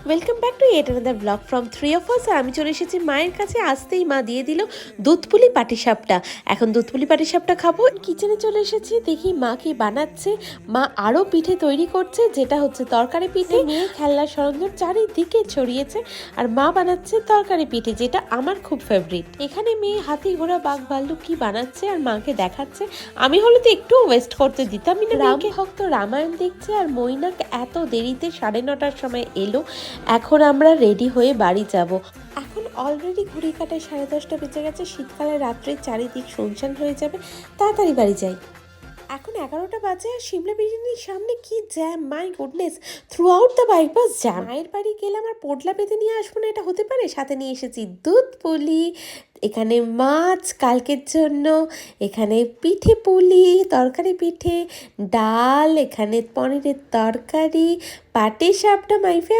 Welcome back to yet another blog from three of us. আমি চলে এসেছি মায়ের কাছে। আসতেই মা দিয়ে দিল দুধপুলি পাটিসাপটা। এখন দুধপুলি পাটিসাপটা খাবো। কিচেনে চলে এসেছি, দেখি মা কি বানাচ্ছে। মা আরও পিঠে তৈরি করছে, যেটা হচ্ছে তরকারি পিঠে। মেয়ে খেলনার সরঞ্জাম চারিদিকে ছড়িয়েছে, আর মা বানাচ্ছে তরকারি পিঠে, যেটা আমার খুব ফেভারিট। এখানে মেয়ে হাতি ঘোড়া বাঘ ভাল্লুক কি বানাচ্ছে আর মাকে দেখাচ্ছে। আমি হলে তো একটু ওয়েস্ট করতে দিতামই না। রাম ভক্ত রামায়ণ দেখছে, আর মৈনাক এত দেরিতে 9:30টার সময় এলো। এখন আমরা রেডি হয়ে বাড়ি যাব। এখন অলরেডি ঘড়ি কাটায় 10:30 বেজে গেছে। শীতকালে রাত্রে চারিদিক শুনশান হয়ে যাবে, তাড়াতাড়ি বাড়ি যাই। এখন 11টা বাজে, আর সিমলা বিরিয়ানির সামনে কি jam, my goodness, through out the bypass jam. মায়ের বাড়ি গেলাম আর পোটলা পেতে নিয়ে আসবো না, এটা হতে পারে? সাথে নিয়ে এসেছি দুধ পুলি, এখানে মাছ কালকের জন্য, এখানে পিঠে পুলি, তরকারি পিঠে, ডাল, এখানে পনিরের তরকারি, পাটিসাপটা মাই ফেভারিট।